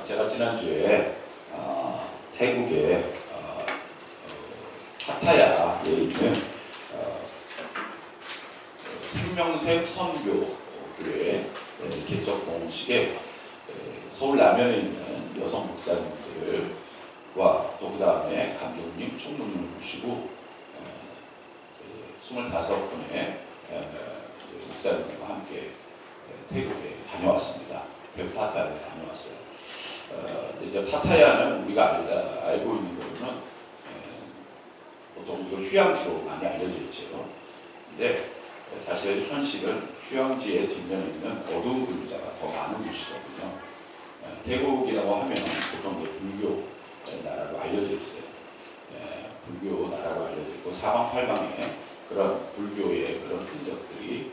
제가 지난주에 태국의 파타야에 있는 생명색 선교교회 개척 공식에 서울 남현에 있는 여성 목사님들과 또 그 다음에 감독님, 총무님을 모시고 25분의 목사님들과 함께 태국에 다녀왔습니다. 태국 파타야에 다녀왔어요. 이제 파타야는 우리가 알고 있는 거는 보통 우리가 휴양지로 많이 알려져 있죠. 근데 사실 현실은 휴양지의 뒷면에 있는 어두운 그림자가 더 많은 곳이거든요. 태국이라고 하면 보통 불교 나라로 알려져 있어요. 불교 나라로 알려져 있고 사방팔방에 그런 불교의 그런 흔적들이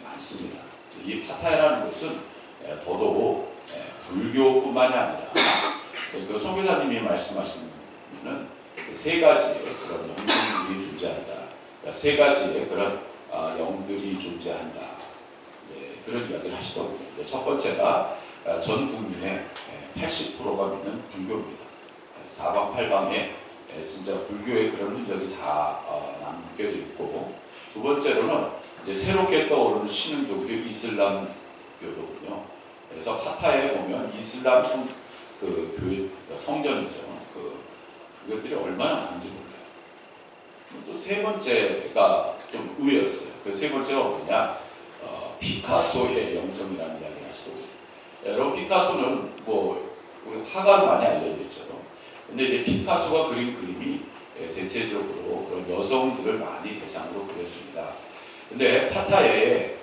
많습니다. 이 파타야라는 곳은 더더욱 불교뿐만이 아니라 그 선교사님이 말씀하시는 세 가지의 그런 영들이 존재한다. 그러니까 세 가지의 그런 영들이 존재한다. 그런 이야기를 하시더군요. 첫 번째가 전 국민의 80%가 믿는 불교입니다. 사방팔방에 진짜 불교의 그런 흔적이 다 남겨져 있고, 두 번째로는 이제 새롭게 떠오르는 신흥종교 이슬람교도군요. 그래서 파타야에 보면 이슬람 교회 그러니까 성전이죠. 그것들이 얼마나 많은지 몰라요. 또 세 번째가 좀 의외였어요. 그 세 번째가 뭐냐? 피카소의 영성이라는 이야기를 하시더라고요. 여러분, 피카소는 우리 화가로 많이 알려져 있죠. 근데 이제 피카소가 그린 그림이 대체적으로 그런 여성들을 많이 대상으로 그렸습니다. 근데 파타야에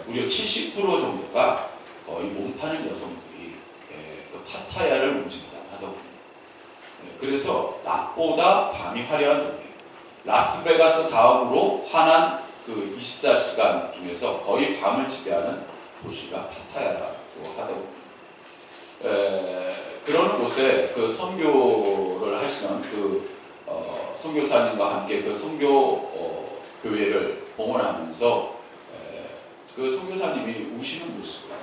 무려 70% 정도가 거의 몸파는 여성들이 그 파타야를 움직인다고 하더군요. 그래서 낮보다 밤이 화려한 동네, 라스베가스 다음으로 환한 그 24시간 중에서 거의 밤을 지배하는 도시가 파타야라고 하더군요. 그런 곳에 그 선교를 하시는 그 선교사님과 함께 그 선교 교회를 봉헌하면서 그 선교사님이 우시는 모습을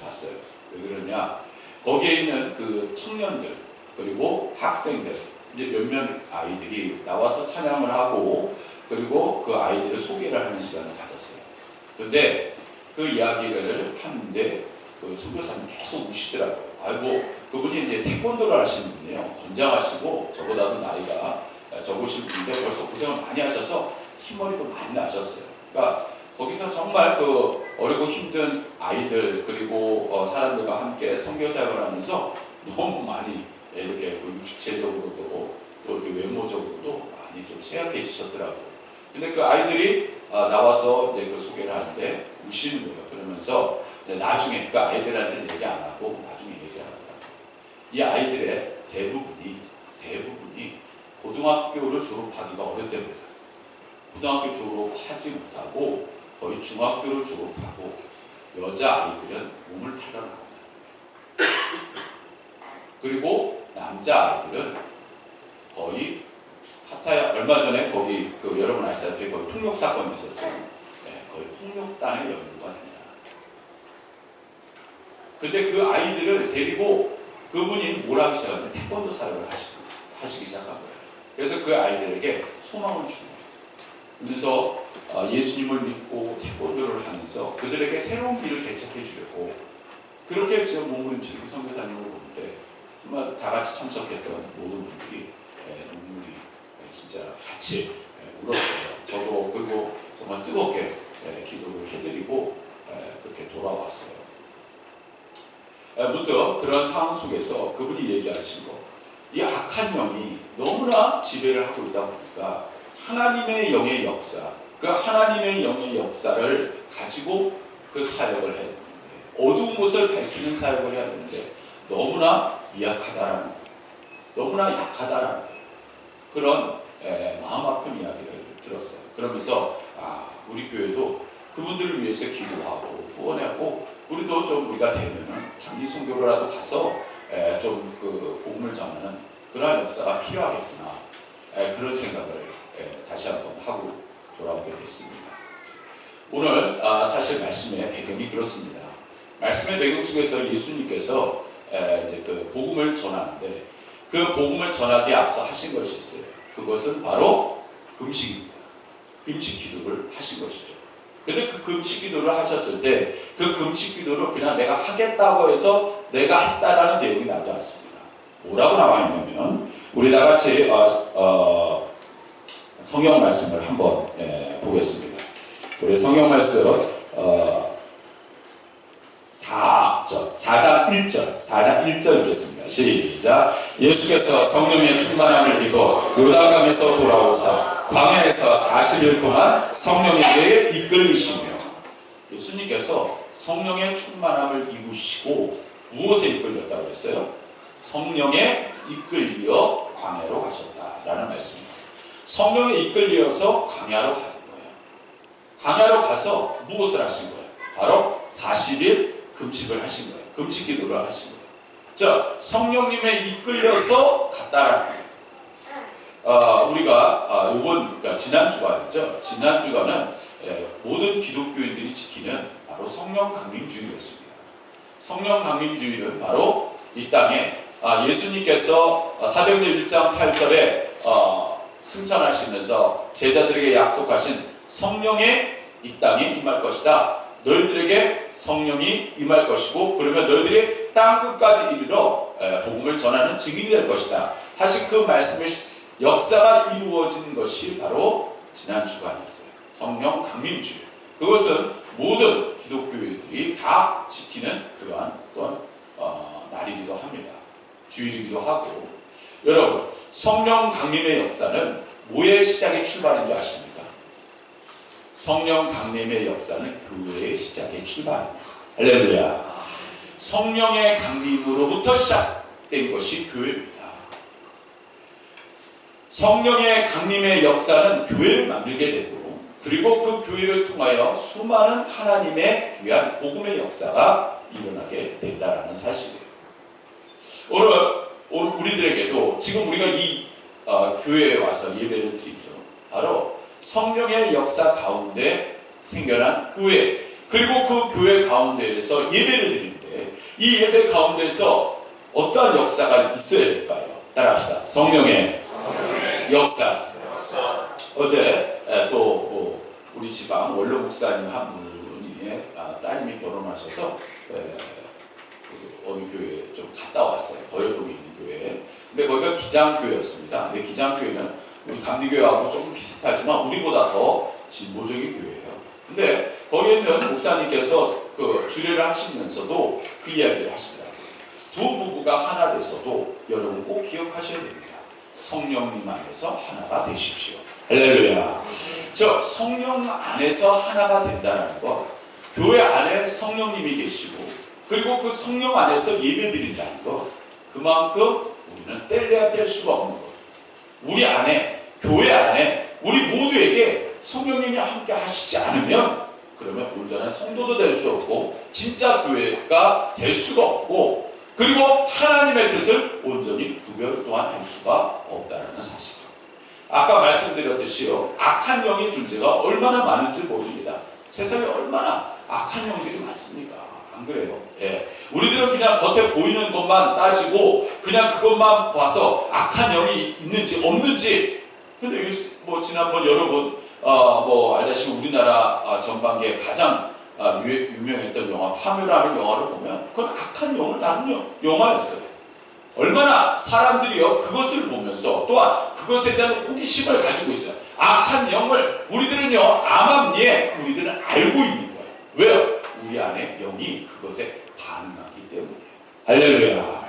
봤어요. 왜 그러냐? 거기에 있는 그 청년들 그리고 학생들 이제 몇몇 아이들이 나와서 찬양을 하고 그리고 그 아이들을 소개를 하는 시간을 가졌어요. 그런데 그 이야기를 하는데 그 선교사님 계속 우시더라고요. 아이고, 그분이 이제 태권도를 하시는 분이에요. 건장하시고 저보다도 나이가 적으신 분인데 벌써 고생을 많이 하셔서 흰머리도 많이 나셨어요. 그러니까 거기서 정말 그 어리고 힘든 아이들 그리고 사람들과 함께 선교 사역을 하면서 너무 많이 이렇게 그 육체적으로도 또 이렇게 외모적으로도 많이 좀 쇠약해지셨더라고요. 근데 그 아이들이 나와서 이제 그 소개를 하는데 우시는 거예요. 그러면서 나중에 그 아이들한테 얘기 안 하고 나중에 얘기하더라고요. 이 아이들의 대부분이 고등학교를 졸업하기가 어렵답니다. 고등학교 졸업하지 못하고 거의 중학교를 졸업하고 여자아이들은 몸을 팔러 나간다. 그리고 남자아이들은 거의 파타야 얼마 전에 거기 그 여러분 아시다시피 거기 폭력 사건이 있었죠. 거의 폭력단의 연루가 된다. 근데 그 아이들을 데리고 그분이 뭘 하기 시작하면 태권도 사역을 하시기 시작한 거예요. 그래서 그 아이들에게 소망을 주는 거예요. 그래서 예수님을 믿고 태권도를 하면서 그들에게 새로운 길을 개척해 주려고 그렇게 지금 몸부림치고 선교사님을 보는데 정말 다 같이 참석했던 모든 분들이 눈물이 진짜 같이 울었어요. 저도 그리고 정말 뜨겁게 기도를 해드리고 그렇게 돌아왔어요. 문득 그런 상황 속에서 그분이 얘기하신 거, 이 악한 영이 너무나 지배를 하고 있다 보니까 하나님의 영의 역사, 그 하나님의 영의 역사를 가지고 그 사역을 해야 되는데 어두운 곳을 밝히는 사역을 해야 되는데 너무나 미약하다라는 거예요. 너무나 약하다라는 거예요. 그런 마음 아픈 이야기를 들었어요. 그러면서 우리 교회도 그분들을 위해서 기도하고 후원하고 우리도 좀 우리가 되면은 단기 선교로라도 가서 좀 그 복음을 전하는 그러한 역사가 필요하겠구나. 그런 생각을 다시 한번 하고 돌아오게 됐습니다. 오늘 사실 말씀의 배경이 그렇습니다. 말씀의 배경 속에서 예수님께서 이제 그 복음을 전하는데 그 복음을 전하기에 앞서 하신 것이 있어요. 그것은 바로 금식입니다. 금식 기도를 하신 것이죠. 근데 그 금식 기도를 하셨을 때 그 금식 기도를 그냥 내가 하겠다고 해서 내가 했다라는 내용이 나오지 않습니다. 뭐라고 나와 있냐면 우리 다 같이 성경 말씀을 한번 보겠습니다. 우리 성경 말씀 4장 1절 읽겠습니다. 시작. 예수께서 성령의 충만함을 입어 요단강에서 돌아오사 광야에서 40일 동안 성령에게 이끌리시며 예수님께서 성령의 충만함을 입으시고 무엇에 이끌렸다고 했어요? 성령에 이끌려 광야로 가셨다라는 말씀입니다. 성령에 이끌려서 광야로 가신 거예요. 광야로 가서 무엇을 하신 거예요? 바로 40일 금식을 하신 거예요. 금식 기도를 하신 거예요. 자, 성령님에 이끌려서 갔다라는 거예요. 우리가 그러니까 지난 주간이죠. 지난 주간은 모든 기독교인들이 지키는 바로 성령 강림주일이었습니다. 성령 강림주일은 바로 이 땅에 예수님께서 사도행전 1장 8절에 승천하시면서 제자들에게 약속하신 성령의 이 땅에 임할 것이다. 너희들에게 성령이 임할 것이고 그러면 너희들이 땅 끝까지 이르러 복음을 전하는 증인이 될 것이다. 하신 그 말씀의 역사가 이루어진 것이 바로 지난 주간이었어요. 성령 강림주일. 그것은 모든 기독교인들이 다 지키는 그러한 또한 날이기도 합니다. 주일이기도 하고. 여러분, 성령 강림의 역사는 뭐의 시작의 출발인 줄 아십니까? 성령 강림의 역사는 교회의 시작의 출발입니다. 할렐루야. 성령의 강림으로부터 시작된 것이 교회입니다. 성령의 강림의 역사는 교회를 만들게 되고 그리고 그 교회를 통하여 수많은 하나님의 귀한 복음의 역사가 일어나게 된다는 사실이에요. 오늘 우리들에게도 지금 우리가 이 교회에 와서 예배를 드리죠. 바로 성령의 역사 가운데 생겨난 교회, 그리고 그 교회 가운데에서 예배를 드리는데 이 예배 가운데서 어떠한 역사가 있어야 될까요? 따라합시다. 성령의 역사. 어제 또 우리 지방 원로 목사님 한 분이 따님이 결혼하셔서 어느 교회에 좀 갔다 왔어요. 거여동에 있는 교회에. 근데 거기가 기장교회였습니다. 근데 기장교회는 우리 감리교회하고 조금 비슷하지만 우리보다 더 진보적인 교회예요. 근데 거기에 있는 목사님께서 그 주례를 하시면서도 그 이야기를 하시더라고요. 두 부부가 하나 돼서도 여러분 꼭 기억하셔야 됩니다. 성령님 안에서 하나가 되십시오. 할렐루야. 저 성령 안에서 하나가 된다는 것, 교회 안에 성령님이 계시고 그리고 그 성령 안에서 예배 드린다는 것, 그만큼 우리는 뗄래야 뗄 수가 없는 것. 우리 안에, 교회 안에 우리 모두에게 성령님이 함께 하시지 않으면 그러면 온전한 성도도 될 수 없고 진짜 교회가 될 수가 없고 그리고 하나님의 뜻을 온전히 구별 또한 할 수가 없다는 사실이에요. 아까 말씀드렸듯이요, 악한 영의 존재가 얼마나 많은지 모릅니다. 세상에 얼마나 악한 영들이 많습니까? 안 그래요? 예. 우리들은 그냥 겉에 보이는 것만 따지고 그냥 그것만 봐서 악한 영이 있는지 없는지. 근데 뭐 지난번 여러분 알다시피 우리나라 전반기에 가장 유명했던 영화 파묘라는 영화를 보면 그건 악한 영을 다룬 영화였어요. 얼마나 사람들이요 그것을 보면서 또한 그것에 대한 호기심을 가지고 있어요. 악한 영을 우리들은요 암암리에 우리들은 알고 있는 거예요. 왜요? 우리 안에 영이 그것에 반응하기 때문이에요. 할렐루야.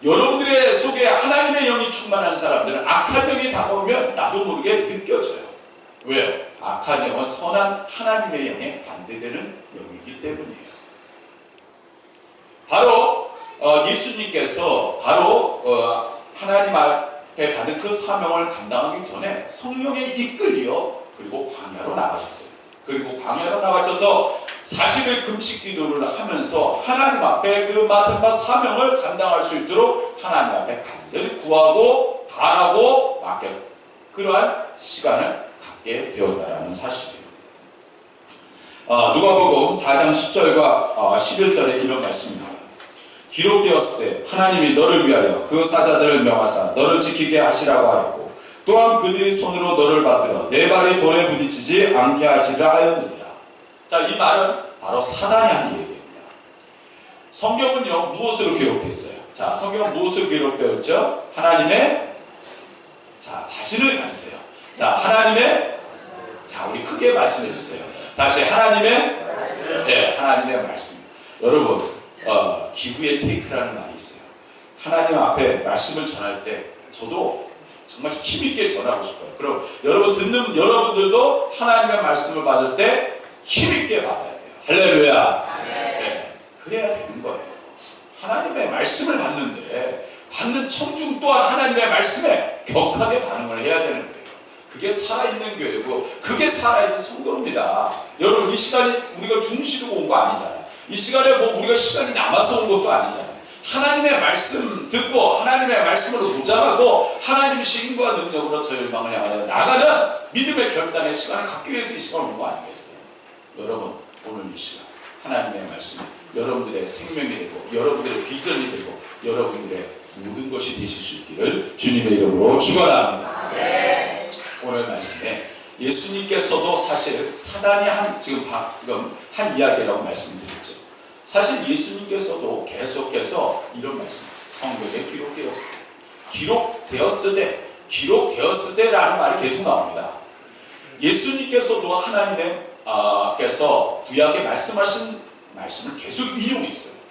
여러분들의 속에 하나님의 영이 충만한 사람들은 악한 영이 다가오면 나도 모르게 느껴져요. 왜요? 악한 영은 선한 하나님의 영에 반대되는 영이기 때문이에요. 바로 예수님께서 바로 하나님 앞에 받은 그 사명을 감당하기 전에 성령에 이끌려 그리고 광야로 나가셨어요. 그리고 광야로 나가셔서 40일 금식 기도를 하면서 하나님 앞에 그 맡은 바 사명을 감당할 수 있도록 하나님 앞에 간절히 구하고 바라고 맡겨 그러한 시간을 갖게 되었다라는 사실이에요. 누가복음 4장 10절과 11절에 이런 말씀입니다. 기록되었을 때 하나님이 너를 위하여 그 사자들을 명하사 너를 지키게 하시라고 하였고 또한 그들이 손으로 너를 받들어 내 발이 돌에 부딪히지 않게 하시라 하였느니라. 자, 이 말은 바로 사단이 한 얘기입니다. 성경은요 무엇으로 기록됐어요? 자, 성경은 무엇으로 기록되었죠? 하나님의 자신을 가지세요. 자, 하나님의 우리 크게 말씀해 주세요. 다시 하나님의 하나님의 말씀. 여러분 기후의 테이크라는 말이 있어요. 하나님 앞에 말씀을 전할 때 저도 정말 힘있게 전하고 싶어요. 그럼 여러분 듣는 여러분들도 하나님의 말씀을 받을 때 힘있게 받아야 돼요. 할렐루야. 네, 그래야 되는 거예요. 하나님의 말씀을 받는데 받는 청중 또한 하나님의 말씀에 격하게 반응을 해야 되는 거예요. 그게 살아있는 교회고 그게 살아있는 성도입니다. 여러분 이 시간이 우리가 중시로 온 거 아니잖아요. 이 시간에 뭐 우리가 시간이 남아서 온 것도 아니잖아요. 하나님의 말씀 듣고 하나님의 말씀으로 무장하고 하나님의 신과 능력으로 저 열방을 향하여 나가는 믿음의 결단의 시간을 갖기 위해서 이 시간을 온 거 아니겠어요? 여러분 오늘 이 시간 하나님의 말씀이 여러분들의 생명이 되고 여러분들의 비전이 되고 여러분들의 모든 것이 되실 수 있기를 주님의 이름으로 축원합니다. 네. 오늘 말씀에 예수님께서도 사실 사단이 지금 한 이야기라고 말씀드렸죠. 사실 예수님께서도 계속해서 이런 말씀, 성경에 기록되었을 때라는 말이 계속 나옵니다. 예수님께서도 하나님께서 구약에 말씀하신 말씀을 계속 인용했어요.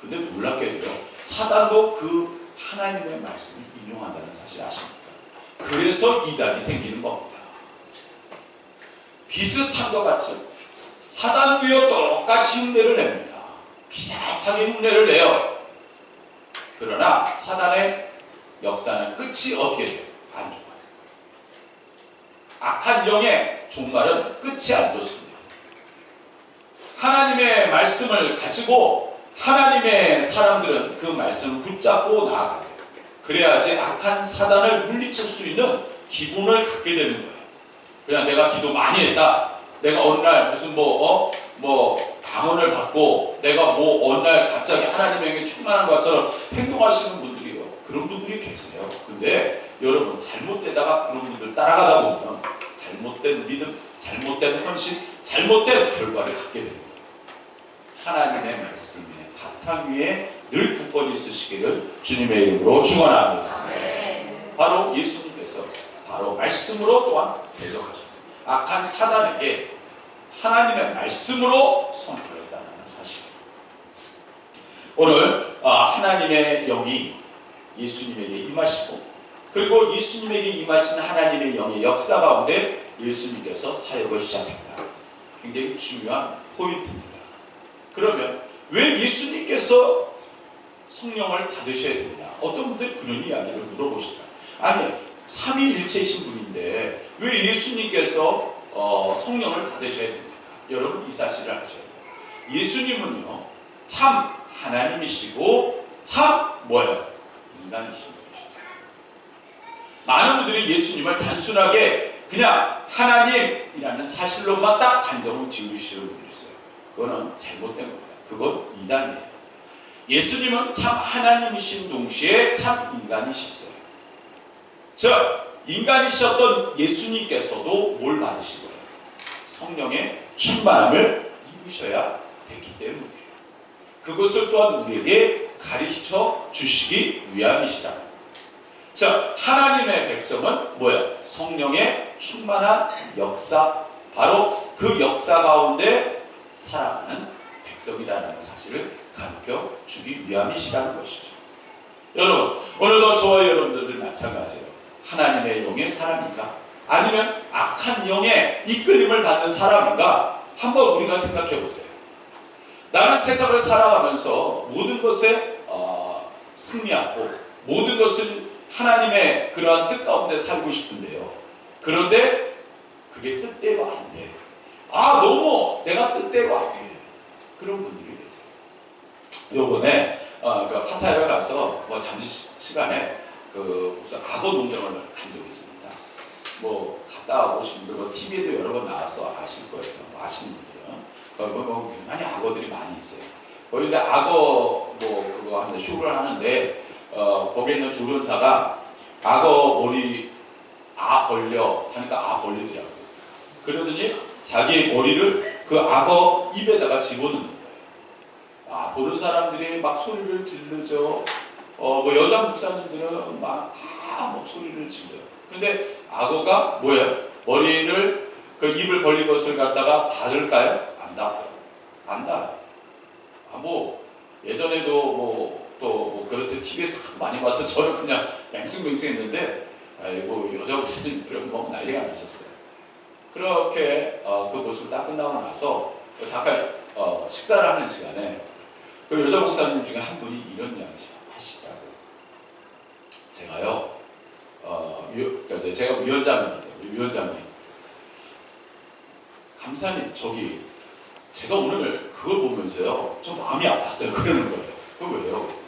근데 놀랍게도요, 사단도 그 하나님의 말씀을 인용한다는 사실 아십니까? 그래서 이단이 생기는 겁니다. 비슷한 것 같죠? 사단도요 똑같이 흉내를 냅니다. 비슷하게 흉내를 내요. 그러나 사단의 역사는 끝이 어떻게 돼요? 안 좋아요. 악한 영의 종말은 끝이 안 좋습니다. 하나님의 말씀을 가지고 하나님의 사람들은 그 말씀을 붙잡고 나아가게 돼요. 그래야지 악한 사단을 물리칠 수 있는 기분을 갖게 되는 거예요. 그냥 내가 기도 많이 했다. 내가 어느 날 무슨 방언을 받고 내가 어느 날 갑자기 하나님에게 충만한 것처럼 행동하시는 분들이요. 그런 분들이 계세요. 근데 여러분 잘못되다가 그런 분들 따라가다 보면 잘못된 믿음, 잘못된 헌신, 잘못된 결과를 갖게 됩니다. 하나님의 말씀의 바탕 위에 늘 굳건히 있으시기를 주님의 이름으로 축원합니다. 바로 예수님께서 바로 말씀으로 또한 대적하셨어요. 악한 사단에게 하나님의 말씀으로 선포를 했다는 사실입니다. 오늘 하나님의 영이 예수님에게 임하시고 그리고 예수님에게 임하신 하나님의 영의 역사 가운데 예수님께서 사역을 시작했다. 굉장히 중요한 포인트입니다. 그러면 왜 예수님께서 성령을 받으셔야 되느냐? 어떤 분들이 그런 이야기를 물어보시더라고요. 아니, 삼위일체이신 분인데 왜 예수님께서 성령을 받으셔야 됩니까? 여러분 이 사실을 아셔야 돼요. 예수님은요 참 하나님이시고 참 인간이신 분이셨어요. 많은 분들이 예수님을 단순하게 그냥 하나님이라는 사실로만 딱 단정을 지으시는 분이 있어요. 그거는 잘못된 겁니다. 그건 이단이에요. 예수님은 참 하나님이신 동시에 참 인간이셨어요. 즉 인간이셨던 예수님께서도 뭘 받으신 거예요? 성령의 충만함을 입으셔야 됐기 때문이에요. 그것을 또한 우리에게 가르쳐 주시기 위함이시다. 자, 하나님의 백성은 성령의 충만한 역사, 바로 그 역사 가운데 살아가는 백성이라는 사실을 가르쳐 주기 위함이시라는 것이죠. 여러분, 오늘도 저와 여러분들도 마찬가지예요. 하나님의 영의 사람인가? 아니면 악한 영의 이끌림을 받는 사람인가? 한번 우리가 생각해 보세요. 나는 세상을 살아가면서 모든 것에 승리하고 모든 것을 하나님의 그러한 뜻 가운데 살고 싶은데요. 그런데 그게 뜻대로 안 돼. 너무 내가 뜻대로 안 돼. 그런 분들이 계세요. 요번에 파타야에 가서 잠시 시간에 무슨 악어 농장을 간 적이 있습니다. 갔다 오신 분들 TV에도 여러 번 나와서 아실 거예요. 아시는 분들은 유난히 악어들이 많이 있어요. 거기 이제 악어 뭐 그거 하는데 쇼를 하는데 거기에 있는 조련사가 악어 머리 벌려 하니까 벌리더라고요. 그러더니 자기의 머리를 그 악어 입에다가 집어넣는 거예요. 보는 사람들이 막 소리를 지르죠. 뭐 여자 목사님들은 막 소리를 질러요. 근데 악어가 뭐예요? 머리를 그 입을 벌린 것을 갖다가 닫을까요? 안 닫더라고요. 안 닫아요. 뭐 예전에도 또 그렇듯 TV에서 많이 봐서 저는 그냥 맹숭맹숭했는데 여자 목사님들은 뭐 난리가 나셨어요. 그렇게 그 모습을 딱 끝나고 나서 잠깐 식사를 하는 시간에 그 여자 목사님 중에 한 분이 이런 이야기 하시더라고요. 제가요, 그러니까 제가 위원장이기 때문에 위원장님, 감사님 저기 제가 오늘 그걸 보면서요 좀 마음이 아팠어요. 그러는 거예요. 그거 왜요?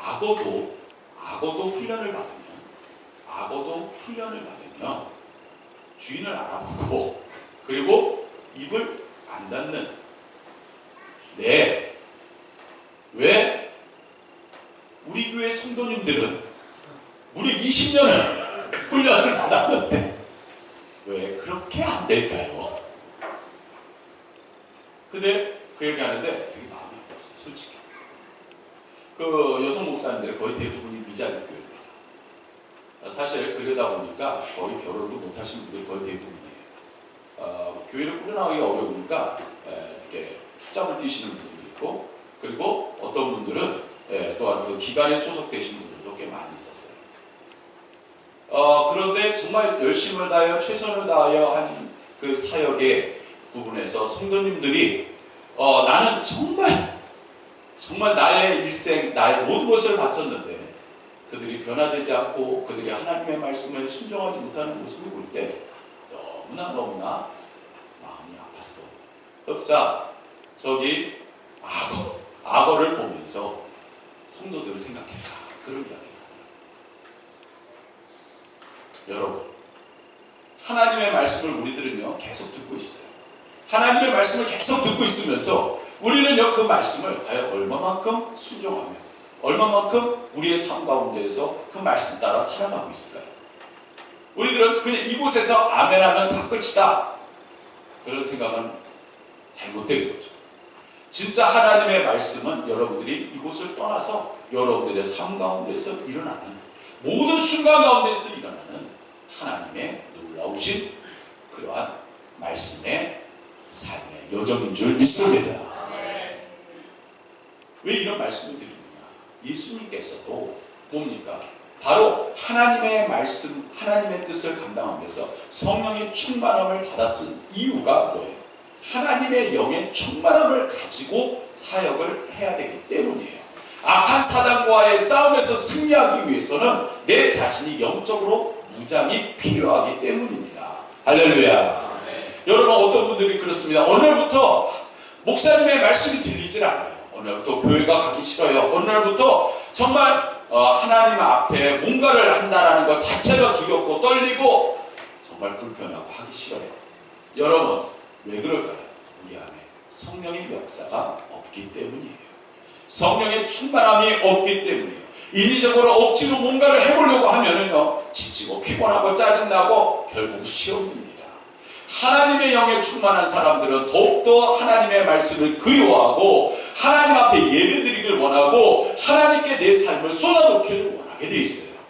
악어도 훈련을 받으면 주인을 알아보고 그리고 입을 안 닫는. 네. 왜 우리 교회 성도님들은 무려 20년을 훈련을 받았는데 왜 그렇게 안 될까요? 근데 그 얘기 하는데 되게 마음이 아팠어요. 솔직히. 그 여성 목사님들 거의 대부분이 미자립 교회입니다. 사실 그러다 보니까 거의 결혼도 못하신 분들이 거의 대부분이에요. 교회를 꾸려나가기가 어려우니까 이렇게 투잡을 뛰시는 분들도 있고, 그리고 어떤 분들은 또한 그 기관에 소속되신 분들도 꽤 많이 있었어요. 그런데 정말 열심을 다하여 최선을 다하여 한 그 사역의 부분에서 성도님들이 나는 정말 나의 일생, 나의 모든 것을 바쳤는데 그들이 변화되지 않고 그들이 하나님의 말씀을 순종하지 못하는 모습을 볼 때 너무나 마음이 아파서 흡사 저기 악어를 보면서 성도들을 생각해라, 그런 이야기입니다. 여러분, 하나님의 말씀을 우리들은요 계속 듣고 있어요. 하나님의 말씀을 계속 듣고 있으면서 우리는요 그 말씀을 과연 얼마만큼 순종하며 얼마만큼 우리의 삶 가운데에서 그 말씀 따라 살아가고 있을까요? 우리들은 그냥 이곳에서 아멘하면 다 끝이다, 그런 생각은 잘못된 거죠. 진짜 하나님의 말씀은 여러분들이 이곳을 떠나서 여러분들의 삶 가운데서 일어나는, 모든 순간 가운데서 일어나는 하나님의 놀라우신 그러한 말씀의 삶의 여정인 줄 믿습니다. 왜 이런 말씀을 드리느냐? 예수님께서도 뭡니까? 바로 하나님의 말씀, 하나님의 뜻을 감당하면서 성령의 충만함을 받았은 이유가 뭐예요? 하나님의 영의 충만함을 가지고 사역을 해야 되기 때문이에요. 악한 사단과의 싸움에서 승리하기 위해서는 내 자신이 영적으로 무장이 필요하기 때문입니다. 할렐루야. 여러분, 어떤 분들이 그렇습니다. 오늘부터 목사님의 말씀이 들리질 않아요. 오늘부터 교회가 가기 싫어요. 오늘부터 정말 하나님 앞에 뭔가를 한다는 것 자체가 두렵고 떨리고 정말 불편하고 하기 싫어요. 여러분, 왜 그럴까요? 우리 안에 성령의 역사가 없기 때문이에요. 성령의 충만함이 없기 때문이에요. 인위적으로 억지로 뭔가를 해보려고 하면은요 지치고 피곤하고 짜증나고 결국 시험입니다. 하나님의 영에 충만한 사람들은 더욱더 하나님의 말씀을 그리워하고 하나님 앞에 예배드리길 원하고 하나님께 내 삶을 쏟아놓기를 원하게 돼 있어요.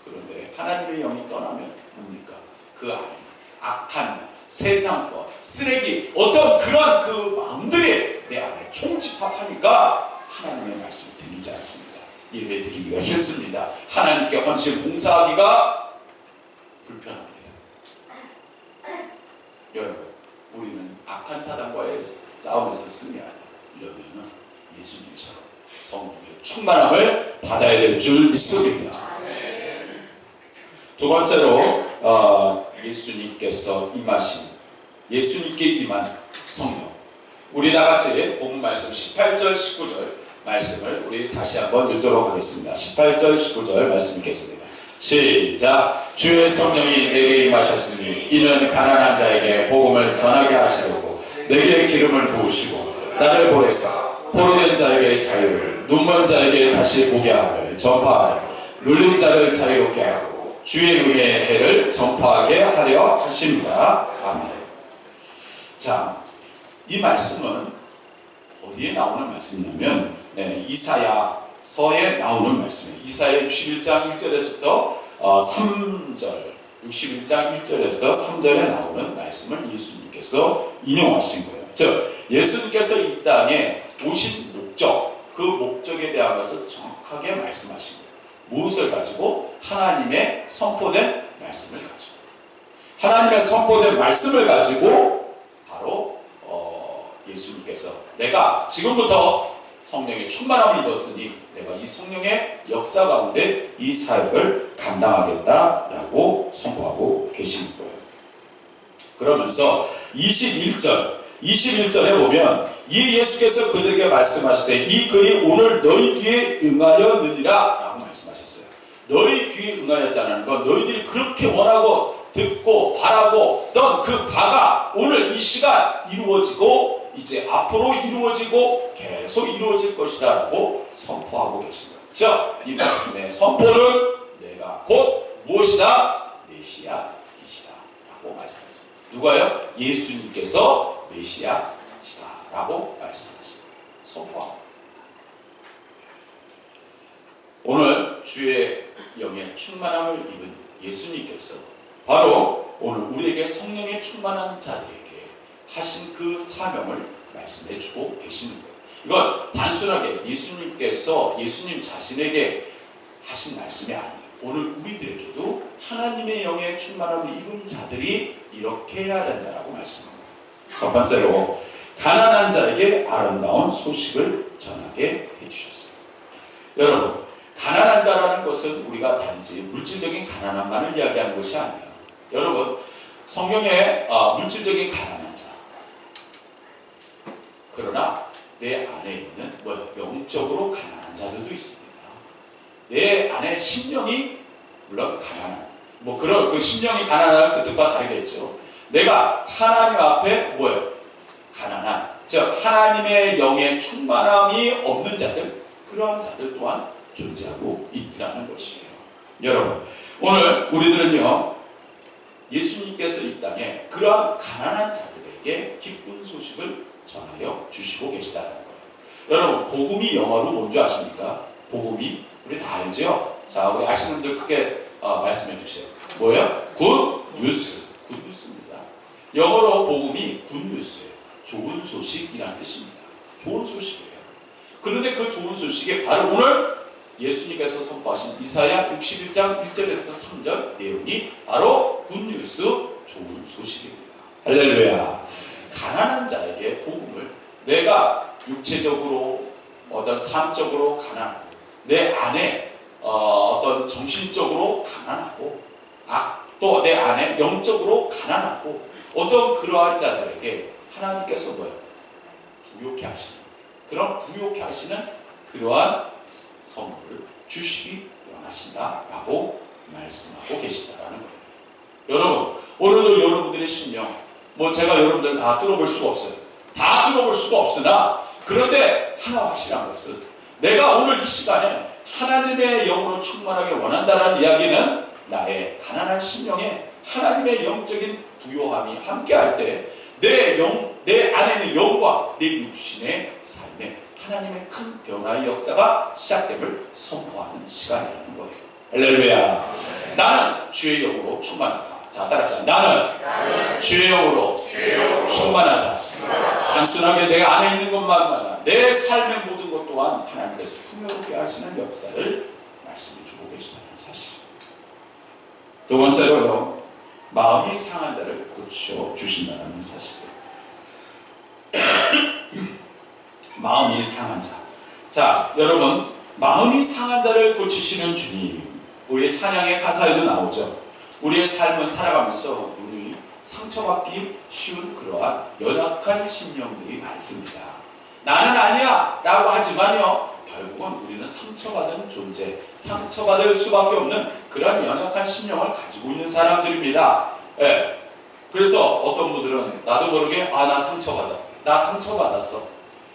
그런데 하나님의 영이 떠나면 뭡니까? 그 안에 악한 세상 것, 쓰레기, 어떤 그런 그 마음들이 내 안에 총집합하니까 하나님의 말씀이 들리지 않습니다. 예배드리기가 싫습니다. 하나님께 헌신 봉사하기가 불편합니다. 여러분, 우리는 악한 사단과의 싸움에서 승리하려면 예수님처럼 성령의 충만함을 받아야 될 줄 믿습니다. 두 번째로 예수님께 임한 성령. 우리 다같이 본문 말씀 18절 19절 말씀을 우리 다시 한번 읽도록 하겠습니다. 18절 19절 말씀 읽겠습니다. 시작. 주의 성령이 내게 임하셨으니 이는 가난한 자에게 복음을 전하게 하시려고 내게 기름을 부으시고 나를 보내사 포로된 자에게 자유를, 눈먼 자에게 다시 보게 함을 전파하며 눌린 자를 자유롭게 하고 주의 은혜의 해를 전파하게 하려 하십니다. 아멘. 자, 이 말씀은 어디에 나오는 말씀이냐면 이사야서에 나오는 말씀이에요. 이사야 61장 1절에서부터 3절, 61장 1절에서 3절에 나오는 말씀을 예수님께서 인용하신 거예요. 즉 예수님께서 이 땅에 오신 목적, 그 목적에 대한 것을 정확하게 말씀하신 거예요. 무엇을 가지고? 하나님의 선포된 말씀을 가지고. 하나님의 선포된 말씀을 가지고 바로 예수님께서 내가 지금부터 성령의 충만함을 입었으니 내가 이 성령의 역사 가운데 이 사역을 감당하겠다라고 선포하고 계신 거예요. 그러면서 21절에 보면 이 예수께서 그들에게 말씀하시되 이 글이 오늘 너희 귀에 응하였느니라 라고 말씀하셨어요. 너희 귀에 응하였다는 건 너희들이 그렇게 원하고 듣고 바라고 넌 그 바가 오늘 이 시간 이루어지고 이제 앞으로 이루어지고 계속 이루어질 것이다 라고 선포하고 계신 거예요. 즉 이 말씀의 선포는 내가 곧 무엇이다? 메시아이시다 라고 말씀하죠. 누가요? 예수님께서 메시아시다 라고 말씀하시죠. 선포하고 오늘 주의 영의 충만함을 입은 예수님께서 바로 오늘 우리에게 성령의 충만한 자들에게 하신 그 사명을 말씀해 주고 계시는 거예요. 이건 단순하게 예수님께서 예수님 자신에게 하신 말씀이 아니에요. 오늘 우리들에게도 하나님의 영의 충만함을 입은 자들이 이렇게 해야 된다라고 말씀합니다. 첫 번째로 가난한 자에게 아름다운 소식을 전하게 해주셨어요. 여러분, 가난한 자라는 것은 우리가 단지 물질적인 가난함만을 이야기하는 것이 아니에요. 여러분, 성경에 물질적인 가난한 자, 그러나 내 안에 있는 영적으로 가난한 자들도 있습니다. 내 안에 심령이 물론 가난한, 그런 그 심령이 가난한 그 뜻과 다르겠죠. 내가 하나님 앞에 가난한, 즉 하나님의 영의 충만함이 없는 자들, 그러한 자들 또한 존재하고 있다는 것이에요. 여러분, 오늘 우리들은요 예수님께서 이 땅에 그러한 가난한 자들에게 기쁜 소식을 전하여 주시고 계시다는 거예요. 여러분, 복음이 영어로 뭔지 아십니까? 복음이 우리 다 알죠? 자, 우리 아시는 분들 크게 말씀해 주세요. 뭐예요? 굿 뉴스. 굿 뉴스입니다. 영어로 복음이 굿 뉴스예요. 좋은 소식이라는 뜻입니다. 좋은 소식이에요. 그런데 그 좋은 소식이 바로 오늘 예수님께서 선포하신 이사야 61장 1절에서 3절 내용이 바로 굿뉴스, 좋은 소식입니다. 할렐루야. 가난한 자에게 복음을, 내가 육체적으로 어떤 삶적으로 가난하고 내 안에 어떤 정신적으로 가난하고 또 내 안에 영적으로 가난하고 어떤 그러한 자들에게 하나님께서 부욕해 하시는, 그런 부욕해 하시는 그러한 선물을 주시기 원하신다라고 말씀하고 계시다라는 거예요. 여러분, 오늘도 여러분들의 심령, 제가 여러분들 다 뚫어볼 수가 없어요. 다 뚫어볼 수가 없으나, 그런데 하나 확실한 것은 내가 오늘 이 시간에 하나님의 영으로 충만하게 원한다는 이야기는 나의 가난한 심령에 하나님의 영적인 부요함이 함께할 때 내 안에 있는 영과 내 육신의 삶에 하나님의 큰 변화의 역사가 시작됨을 선포하는 시간이라는 거예요. 할렐루야. 나는 주의 영으로 충만하다. 자, 따라합시다. 나는 주의 영으로 충만하다. 단순하게 내가 안에 있는 것만 아니라 내 삶의 모든 것 또한 하나님께서 풍요롭게 하시는 역사를 말씀해 주고 계시다는 사실. 두 번째로요, 마음이 상한 자를 고쳐 주신다는 사실이에요. 마음이 상한 자. 자, 여러분, 마음이 상한 자를 고치시는 주님, 우리의 찬양의 가사에도 나오죠. 우리의 삶을 살아가면서 우리 상처받기 쉬운 그러한 연약한 심령들이 많습니다. 나는 아니야 라고 하지만요, 결국은 우리는 상처받은 존재, 상처받을 수밖에 없는 그런 연약한 심령을 가지고 있는 사람들입니다. 예. 그래서 어떤 분들은 나도 모르게 나 상처받았어. 나 상처받았어.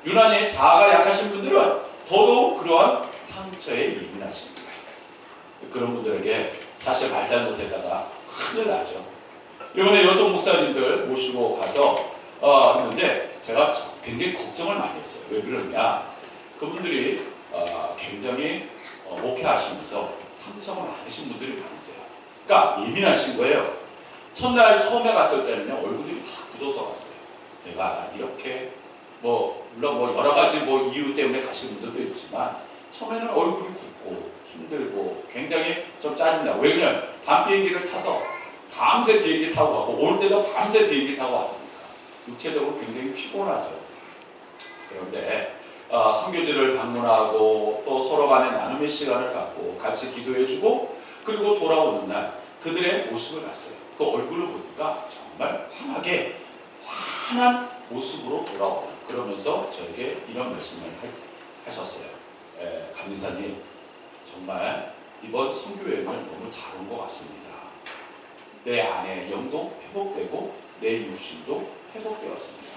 유난히 자아가 약하신 분들은 더더욱 그러한 상처에 예민하십니다. 그런 분들에게 사실 말 잘못했다가 큰일 나죠. 이번에 여성 목사님들 모시고 가서 했는데 제가 굉장히 걱정을 많이 했어요. 왜 그러냐? 그분들이 굉장히 목회하시면서 상처가 많으신 분들이 많으세요. 그러니까 예민하신 거예요. 첫날 처음에 갔을 때는요, 얼굴이 다 굳어서 갔어요. 내가 이렇게 물론 여러 가지 이유 때문에 가시는 분들도 있지만 처음에는 얼굴이 굳고 힘들고 굉장히 좀 짜증나고. 왜냐면 밤 비행기를 타서 밤새 비행기 타고 가고 올 때도 밤새 비행기 타고 왔으니까 육체적으로 굉장히 피곤하죠. 그런데 선교지를 방문하고 또 서로 간에 나눔의 시간을 갖고 같이 기도해주고 그리고 돌아오는 날 그들의 모습을 봤어요. 그 얼굴을 보니까 정말 환한 모습으로 돌아오는, 그러면서 저에게 이런 말씀을 하셨어요. 감리사님, 정말 이번 선교여행을 너무 잘 온 것 같습니다. 내 안에 영도 회복되고 내 육신도 회복되었습니다.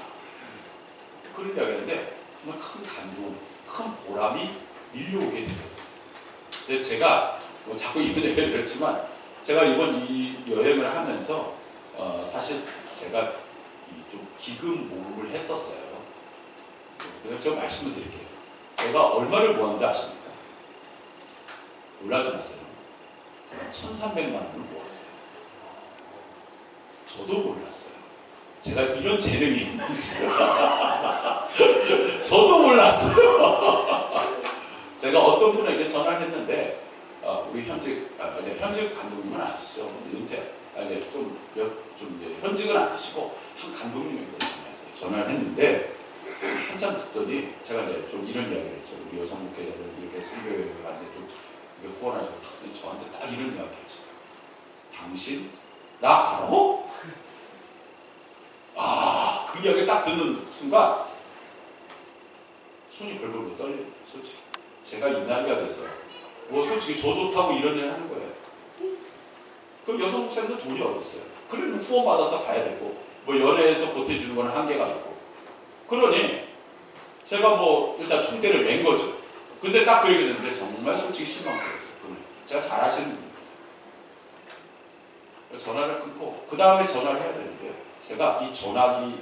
그런 이야기 하는데 정말 큰 감동, 큰 보람이 밀려오게 돼요. 근데 제가 자꾸 이런 얘기를 했지만 제가 이번 이 여행을 하면서 사실 제가 좀 기금 모금을 했었어요. 그래서 제가 말씀을 드릴게요. 제가 얼마를 모았는지 아십니까? 놀라지 마세요. 제가 1,300만 원을 모았어요. 저도 몰랐어요. 제가 이런 재능이 있는지. 저도 몰랐어요. 제가 어떤 분에게 전화를 했는데 우리 현직 감독님은 아시죠? 현직은 아니시고 한 감독님에게 전화를 했는데 한참 듣더니 제가 좀 이런 이야기를 했죠. 우리 여성 목회자들 이렇게 선교여행을 가는데 좀 후원하시고 저한테 딱 이런 이야기 했어요. 당신 나 알아? 그 이야기 딱 듣는 순간 손이 벌벌 떨려요. 솔직히 제가 이 나이가 돼서 솔직히 저 좋다고 이런 일 하는 거예요. 그럼 여성 목사님도 돈이 어딨어요? 그러면 후원 받아서 가야 되고 연회에서 보태주는 건 한계가 있고, 그러니 제가 일단 총대를 맨 거죠. 근데 딱 그 얘기 듣는데 정말 솔직히 실망스러웠어요. 제가 잘하시는 분입니다. 전화를 끊고 그 다음에 전화를 해야 되는데 제가 이 전화기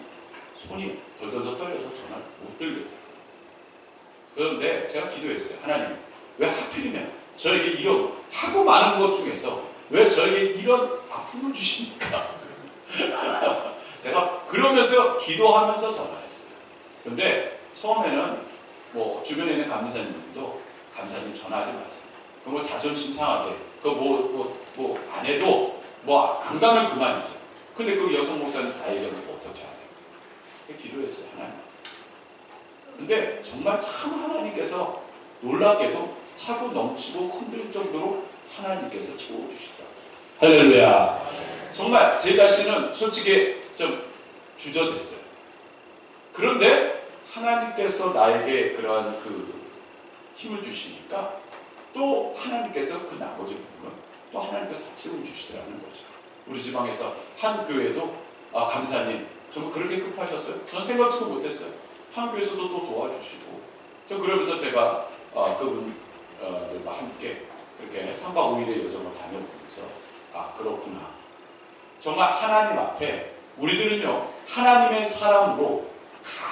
손이 덜덜덜 떨려서 전화를 못 들겠어요. 그런데 제가 기도했어요. 하나님, 왜 하필이면 저에게 이런 하고 많은 것 중에서 왜 저에게 이런 아픔을 주십니까? 제가 그러면서 기도하면서 전화했어요. 근데 처음에는 주변에 있는 감리사님들도 감사님 전화하지 마세요. 그거 자존심 상하게 안 해도 안 가면 그만이죠. 근데 그 여성 목사님 다 얘기하면 어떻게 하나요? 기도했어요. 하나님. 근데 정말 참 하나님께서 놀랍게도 차고 넘치고 흔들 정도로 하나님께서 채워주시더라고요. 할렐루야. 정말 제 자신은 솔직히 좀 주저됐어요. 그런데 하나님께서 나에게 그러한 힘을 주시니까 또 하나님께서 그 나머지 부분은 또 하나님께서 다 채워주시더라는 거죠. 우리 지방에서 한 교회도 감사님 정말 그렇게 급하셨어요? 전 생각지도 못했어요. 한 교회에서도 또 도와주시고, 그러면서 제가 그분들과 함께 그렇게 3박 5일의 여정을 다녀보면서 그렇구나. 정말 하나님 앞에 우리들은요, 하나님의 사람으로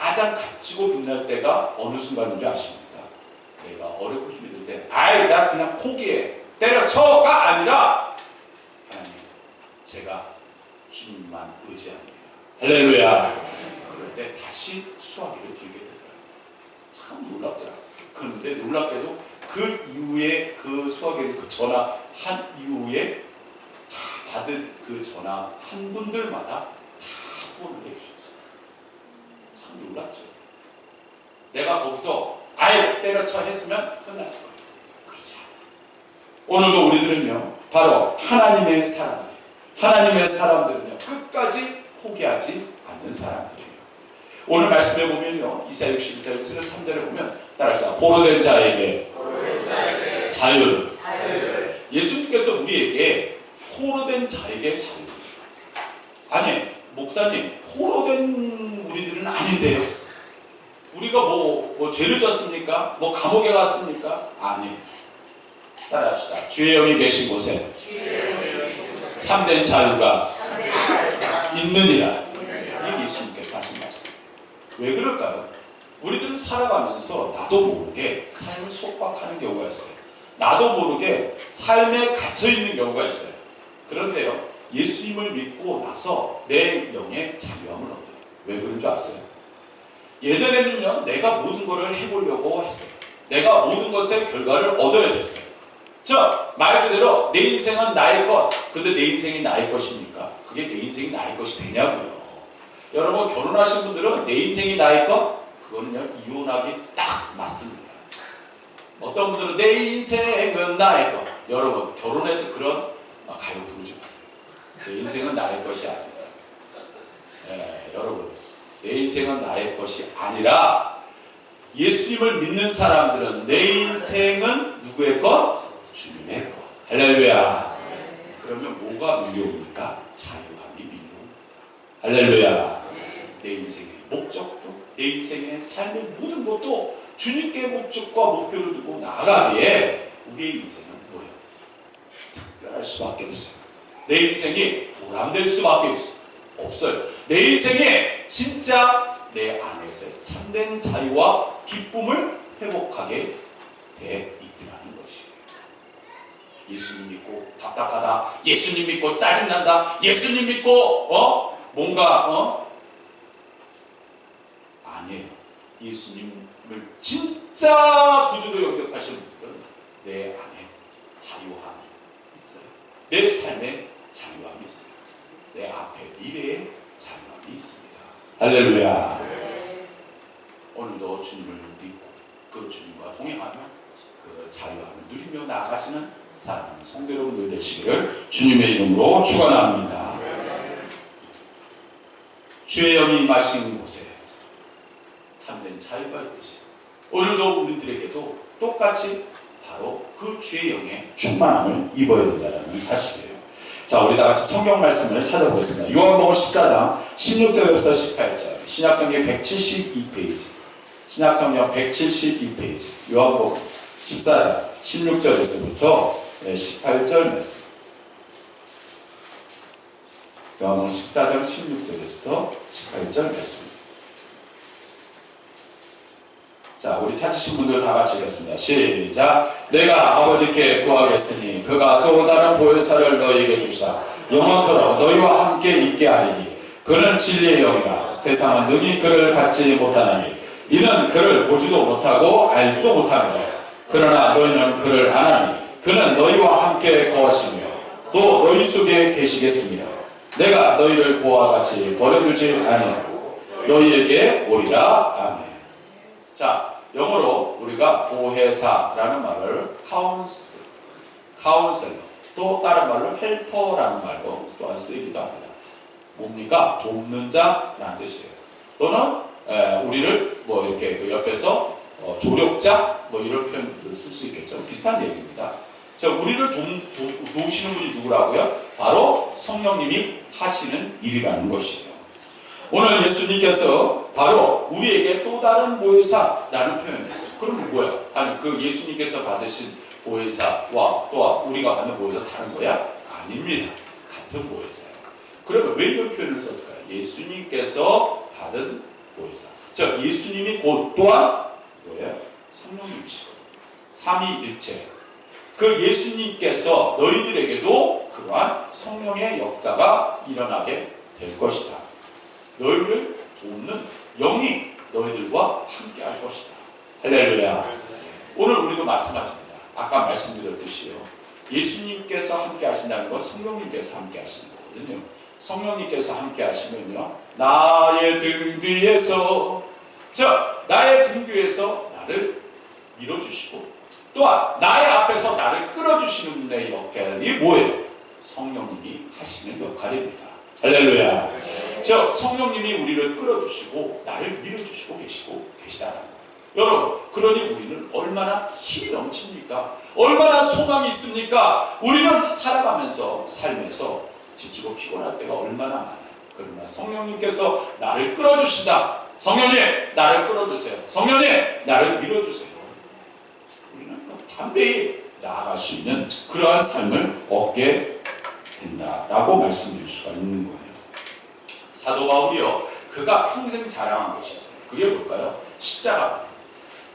가장 값지고 빛날 때가 어느 순간인지 아십니까? 내가 어렵고 힘이 들 때, 나 그냥 포기해, 때려쳐가 아니라, 하나님, 제가 주님만 의지합니다. 할렐루야. 그럴 때 다시 수화기를 들게 되더라고요. 참 놀랍더라고요. 그런데 놀랍게도 그 이후에 그 수화기를 전화한 이후에 다 받은 그 전화 한 분들마다 다 후원을 해주셨어요. 참 놀랍죠. 내가 거기서 아예 때려쳐 했으면 끝났을 거예요. 그렇지 않아요. 오늘도 우리들은요, 바로 하나님의 사람들, 하나님의 사람들은요, 끝까지 포기하지 않는 사람들이에요. 오늘 말씀에 보면요, 이사야 61장 1절 3절에 보면 따라서 포로된 자에게 자유를. 예수님께서 우리에게 포로된 자에게 자유를. 아니, 목사님, 포로된 우리들은 아닌데요. 우리가 뭐 죄를 졌습니까? 뭐 감옥에 갔습니까? 아니에요. 따라합시다. 주의 영이 계신 곳에 참된 자유가 있느니라. 이게 예수님께서 하신 말씀. 왜 그럴까요? 우리들은 살아가면서 나도 모르게 삶을 속박하는 경우가 있어요. 나도 모르게 삶에 갇혀있는 경우가 있어요. 그런데요, 예수님을 믿고 나서 내 영의 자유함을 얻어요. 왜 그런 줄 아세요? 예전에는요, 내가 모든 것을 해보려고 했어요. 내가 모든 것의 결과를 얻어야 됐어요. 말 그대로 내 인생은 나의 것. 근데 내 인생이 나의 것입니까? 그게 내 인생이 나의 것이 되냐고요. 여러분, 결혼하신 분들은 내 인생이 나의 것? 그거는요, 이혼하기 딱 맞습니다. 어떤 분들은 내 인생은 나의 것. 여러분, 결혼해서 그런 가요 부르지 마세요. 내 인생은 나의 것이 아닙니다. 네, 여러분, 내 인생은 나의 것이 아니라 예수님을 믿는 사람들은 내 인생은 누구의 것? 주님의 것. 할렐루야. 그러면 뭐가 밀려옵니까? 자유함이 밀려옵니다. 할렐루야. 내 인생의 목적도, 내 인생의 삶의 모든 것도 주님께 목적과 목표를 두고 나아가기에 우리의 인생은 뭐예요? 특별할 수밖에 없어요. 내 인생이 보람될 수밖에 없어요. 내 인생에 진짜 내 안에서 참된 자유와 기쁨을 회복하게 돼 있더라는 것이에요. 예수님 믿고 답답하다, 예수님 믿고 짜증난다, 예수님 믿고 뭔가 아니에요. 예수님을 진짜 구주로 영접하시는 분들은 내 안에 자유함이 있어요. 내 삶에 자유함이 있어요. 내 앞에 미래에 자유함이 있습니다. 할렐루야. 네. 오늘도 주님을 믿고 그 주님과 동행하며 그 자유함을 누리며 나아가시는 사랑하는 성도 여러분들 되시기를 주님의 이름으로 축원합니다. 네. 주의 영이 임하신 곳에 참된 자유가 있듯이 오늘도 우리들에게도 똑같이 바로 그 주의 영의 충만함을 입어야 된다는 사실이에요. 자, 우리 다 같이 성경 말씀을 찾아보겠습니다. 요한복음 14장 16절에서 18절, 신약성경 172페이지, 신약성경 172페이지, 요한복음 14장 16절에서부터 18절 말씀. 요한복음 14장 16절에서부터 18절 말씀. 자, 우리 찾으신 분들 다 같이 읽겠습니다. 시작. 내가 아버지께 구하겠으니 그가 또 다른 보혜사를 너희에게 주사 영원토록 너희와 함께 있게 하리니 그는 진리의 영이라. 세상은 능히 그를 받지 못하나니 이는 그를 보지도 못하고 알지도 못합니다. 그러나 너희는 그를 아나니 그는 너희와 함께 거하시며 또 너희 속에 계시겠습니다. 내가 너희를 고와 같이 버려두지 아니하고 너희에게 오리라. 아멘. 자, 영어로 우리가 보혜사라는 말을 카운셀러, 또 다른 말로 헬퍼라는 말로 또한 쓰이기도 합니다. 뭡니까? 돕는 자라는 뜻이에요. 또는 우리를 뭐 이렇게 그 옆에서 조력자 뭐 이런 표현을 쓸 수 있겠죠. 비슷한 얘기입니다. 자, 우리를 도우시는 분이 누구라고요? 바로 성령님이 하시는 일이라는 것이에요. 오늘 예수님께서 바로 우리에게 또 다른 보혜사라는 표현을 했어요. 그럼 뭐야? 아니, 그 예수님께서 받으신 보혜사와 또 우리가 받는 보혜사 다른 거야? 아닙니다. 같은 보혜사예요. 그러면 왜 이런 표현을 썼을까요? 예수님께서 받은 보혜사. 즉, 예수님이 곧 또한 뭐예요? 성령님이시거든요. 삼위일체. 그 예수님께서 너희들에게도 그러한 성령의 역사가 일어나게 될 것이다. 너희를 돕는 영이 너희들과 함께 할 것이다. 할렐루야. 오늘 우리도 마찬가지입니다. 아까 말씀드렸듯이요. 예수님께서 함께 하신다는 건 성령님께서 함께 하시는 거거든요. 성령님께서 함께 하시면요, 나의 등 뒤에서, 나의 등 뒤에서 나를 밀어주시고 또한 나의 앞에서 나를 끌어주시는 분의 역할이 뭐예요? 성령님이 하시는 역할입니다. 할렐루야. 즉, 성령님이 우리를 끌어주시고 나를 밀어주시고 계시다. 여러분, 그러니 우리는 얼마나 힘이 넘칩니까? 얼마나 소망이 있습니까? 우리는 살아가면서 삶에서 지치고 피곤할 때가 얼마나 많아요. 그러나 성령님께서 나를 끌어주신다. 성령님, 나를 끌어주세요. 성령님, 나를 밀어주세요. 우리는 담대히 나아갈 수 있는 그러한 삶을 얻게 된다라고 말씀드릴 수가 있는 거예요. 사도 바울이요, 그가 평생 자랑한 것이 있어요. 그게 뭘까요? 십자가.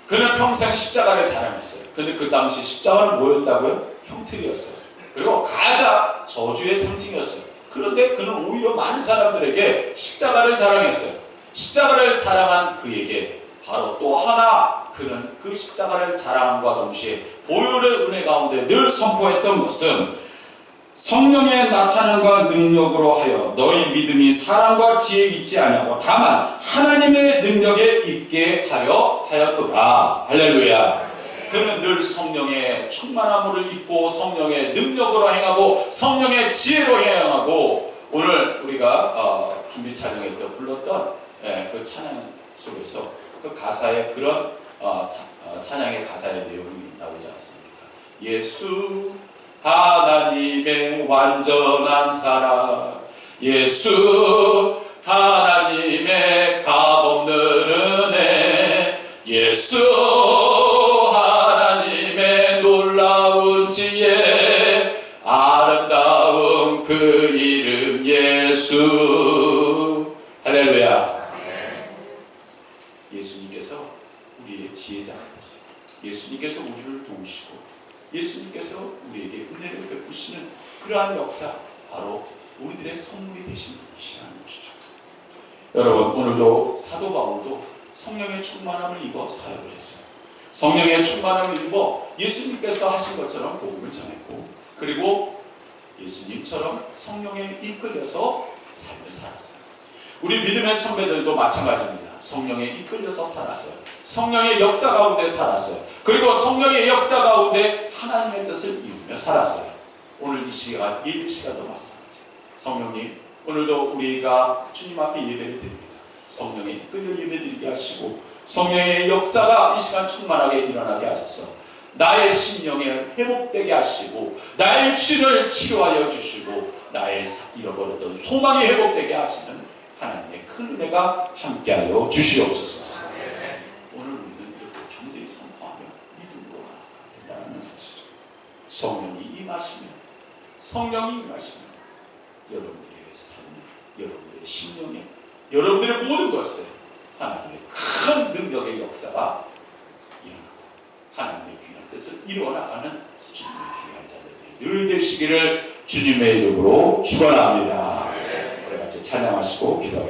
그는 평생 십자가를 자랑했어요. 근데 그 당시 십자가는 뭐였다고요? 형틀이었어요. 그리고 가장 저주의 상징이었어요. 그런데 그는 오히려 많은 사람들에게 십자가를 자랑했어요. 십자가를 자랑한 그에게 바로 또 하나 그는 그 십자가를 자랑함과 동시에 보혈의 은혜 가운데 늘 선포했던 것은 성령의 나타남과 능력으로 하여 너희 믿음이 사랑과 지혜에 있지 아니하고 다만 하나님의 능력에 있게 하려 하였도다. 할렐루야. 그는 늘 성령의 충만함을 입고 성령의 능력으로 행하고 성령의 지혜로 행하고 오늘 우리가 준비 찬양회 때 불렀던 그 찬양 속에서 그 가사의 그런 찬양의 가사의 내용이 나오지 않습니까? 예수 하나님의 완전한 사랑, 예수 하나님의 값없는 은혜, 예수 하나님의 놀라운 지혜, 아름다운 그 이름 예수. 할렐루야. 예수님께서 우리의 지혜자이시죠. 예수님께서 우리를 도우시고 예수님께서 우리에게 은혜를 베푸시는 그러한 역사, 바로 우리들의 선물이 되신 분이시라는 것이죠. 여러분, 오늘도 사도 바울도 성령의 충만함을 입어 사역을 했어요. 성령의 충만함을 입어 예수님께서 하신 것처럼 복음을 전했고, 그리고 예수님처럼 성령에 이끌려서 삶을 살았어요. 우리 믿음의 선배들도 마찬가지입니다. 성령에 이끌려서 살았어요. 성령의 역사 가운데 살았어요. 그리고 성령의 역사 가운데 하나님의 뜻을 이루며 살았어요. 오늘 이 시간, 예배 시간도 마찬가지예요. 성령님, 오늘도 우리가 주님 앞에 예배를 드립니다. 성령에 이끌려 예배드리게 하시고 성령의 역사가 이 시간 충만하게 일어나게 하셔서 나의 심령에 회복되게 하시고 나의 육신을 치료하여 주시고 나의 잃어버렸던 소망이 회복되게 하시는 하나님의 큰 은혜가 함께하여 주시옵소서. 오늘 우리는 이렇게 담대히 선포하며 믿음으로 나아가야 된다는 사실. 성령이 임하시면, 성령이 임하시면 여러분들의 삶에, 여러분들의 심령에, 여러분들의 모든 것에 하나님의 큰 능력의 역사가 일어나고 하나님의 귀한 뜻을 이루어나가는 주님의 귀한 자들이 늘 되시기를 주님의 이름으로 축원합니다. 우리 같이 찬양하시고 기도하겠습니다.